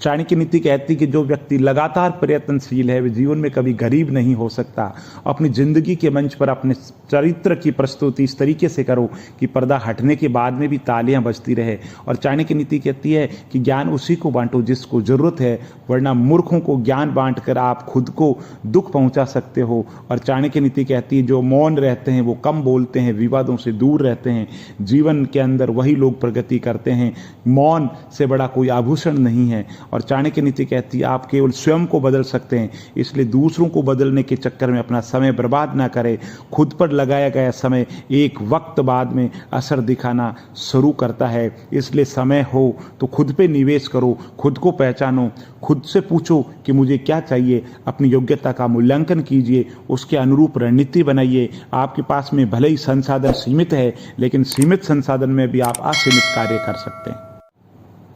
चाणक्य नीति कहती है कि जो व्यक्ति लगातार प्रयत्नशील है वह जीवन में कभी गरीब नहीं हो सकता। अपनी जिंदगी के मंच पर अपने चरित्र की प्रस्तुति इस तरीके से करो कि पर्दा हटने के बाद में भी तालियां बजती रहे। और चाणक्य नीति कहती है कि ज्ञान उसी को बांटो जिसको जरूरत है, वरना मूर्खों को ज्ञान बांटकर आप खुद को दुख पहुंचा सकते हो। और चाणक्य नीति कहती है जो मौन रहते हैं वो कम बोलते हैं, विवादों से दूर रहते हैं। जीवन के अंदर वही लोग प्रगति करते हैं। मौन से बड़ा कोई आभूषण नहीं है। और चाणक्य नीति कहती है आप केवल स्वयं को बदल सकते हैं, इसलिए दूसरों को बदलने के चक्कर में अपना समय बर्बाद ना करें। खुद पर लगाया गया समय एक वक्त बाद में असर दिखाना शुरू करता है, इसलिए समय हो तो खुद पे निवेश करो, खुद को पहचानो, खुद से पूछो कि मुझे क्या चाहिए। अपनी योग्यता का मूल्यांकन कीजिए, उसके अनुरूप रणनीति बनाइए। आपके पास में भले ही संसाधन सीमित है, लेकिन सीमित संसाधन में भी आप असीमित कार्य कर सकते हैं।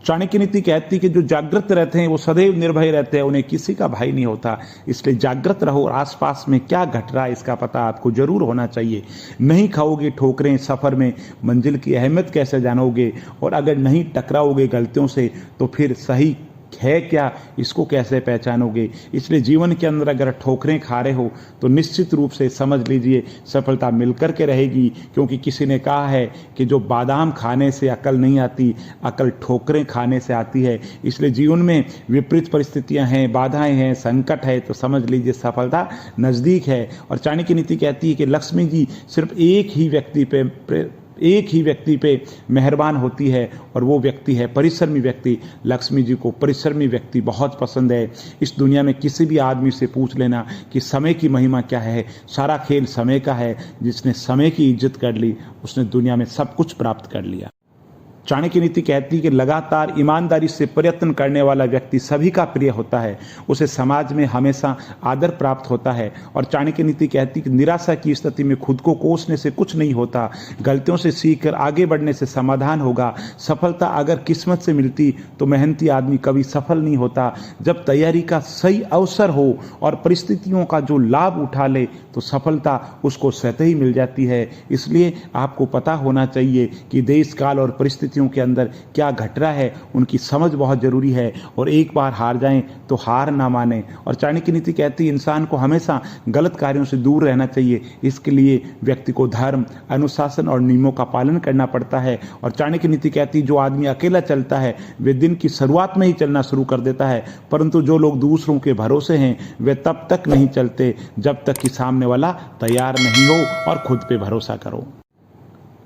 चाणक्य नीति कहती है कि जो जागृत रहते हैं वो सदैव निर्भय रहते हैं, उन्हें किसी का भय नहीं होता। इसलिए जागृत रहो और आसपास में क्या घट रहा है इसका पता आपको जरूर होना चाहिए। नहीं खाओगे ठोकरें सफर में, मंजिल की अहमियत कैसे जानोगे? और अगर नहीं टकराओगे गलतियों से तो फिर सही है क्या इसको कैसे पहचानोगे? इसलिए जीवन के अंदर अगर ठोकरें खा रहे हो तो निश्चित रूप से समझ लीजिए सफलता मिलकर के रहेगी। क्योंकि किसी ने कहा है कि जो बादाम खाने से अकल नहीं आती, अकल ठोकरें खाने से आती है। इसलिए जीवन में विपरीत परिस्थितियां हैं, बाधाएं हैं, संकट है, तो समझ लीजिए सफलता नज़दीक है। और चाणक्य नीति कहती है कि लक्ष्मी जी सिर्फ एक ही व्यक्ति पे मेहरबान होती है, और वो व्यक्ति है परिश्रमी व्यक्ति। लक्ष्मी जी को परिश्रमी व्यक्ति बहुत पसंद है। इस दुनिया में किसी भी आदमी से पूछ लेना कि समय की महिमा क्या है, सारा खेल समय का है। जिसने समय की इज्जत कर ली उसने दुनिया में सब कुछ प्राप्त कर लिया। चाणक्य नीति कहती है कि लगातार ईमानदारी से प्रयत्न करने वाला व्यक्ति सभी का प्रिय होता है, उसे समाज में हमेशा आदर प्राप्त होता है। और चाणक्य नीति कहती है कि निराशा की स्थिति में खुद को कोसने से कुछ नहीं होता, गलतियों से सीखकर आगे बढ़ने से समाधान होगा। सफलता अगर किस्मत से मिलती तो मेहनती आदमी कभी सफल नहीं होता। जब तैयारी का सही अवसर हो और परिस्थितियों का जो लाभ उठा ले तो सफलता उसको स्वतः ही मिल जाती है। इसलिए आपको पता होना चाहिए कि देश काल और परिस्थितियों के अंदर क्या घट रहा है, उनकी समझ बहुत जरूरी है। और एक बार हार जाएं तो हार ना माने। और चाणक्य नीति कहती है इंसान को हमेशा गलत कार्यों से दूर रहना चाहिए। इसके लिए व्यक्ति को धर्म, अनुशासन और नियमों का पालन करना पड़ता है। और चाणक्य नीति कहती है जो आदमी अकेला चलता है वे दिन की शुरुआत में ही चलना शुरू कर देता है, परंतु जो लोग दूसरों के भरोसे हैं वे तब तक नहीं चलते जब तक कि सामने वाला तैयार नहीं हो। और खुद पे भरोसा करो।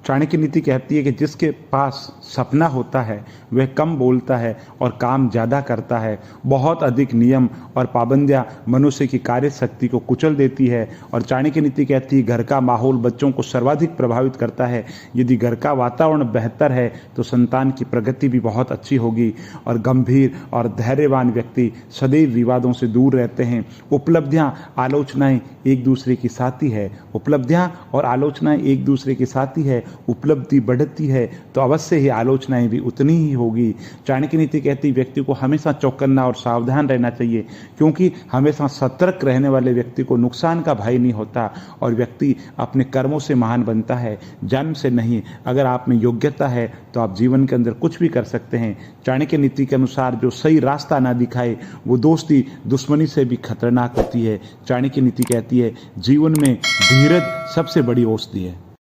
चाणक्य नीति कहती है कि जिसके पास सपना होता है वह कम बोलता है और काम ज़्यादा करता है। बहुत अधिक नियम और पाबंदियां मनुष्य की कार्य शक्ति को कुचल देती है। और चाणक्य नीति कहती है घर का माहौल बच्चों को सर्वाधिक प्रभावित करता है। यदि घर का वातावरण बेहतर है तो संतान की प्रगति भी बहुत अच्छी होगी। और गंभीर और धैर्यवान व्यक्ति सदैव विवादों से दूर रहते हैं। उपलब्धियां आलोचनाएं एक दूसरे की साथी है। उपलब्धियां और आलोचनाएं एक दूसरे के साथी है। उपलब्धि बढ़ती है तो अवश्य ही आलोचनाएं भी उतनी ही होगी। चाणक्य नीति कहती व्यक्ति को हमेशा चौकन्ना और सावधान रहना चाहिए, क्योंकि हमेशा सतर्क रहने वाले व्यक्ति को नुकसान का भय नहीं होता और व्यक्ति अपने कर्मों से महान बनता है, जन्म से नहीं। अगर आप में योग्यता है तो आप जीवन के अंदर कुछ भी कर सकते हैं। चाणक्य नीति के अनुसार जो सही रास्ता ना दिखाए वो दोस्ती दुश्मनी से भी खतरनाक होती है। चाणक्य नीति कहती है जीवन में धीरज सबसे बड़ी औषधि है।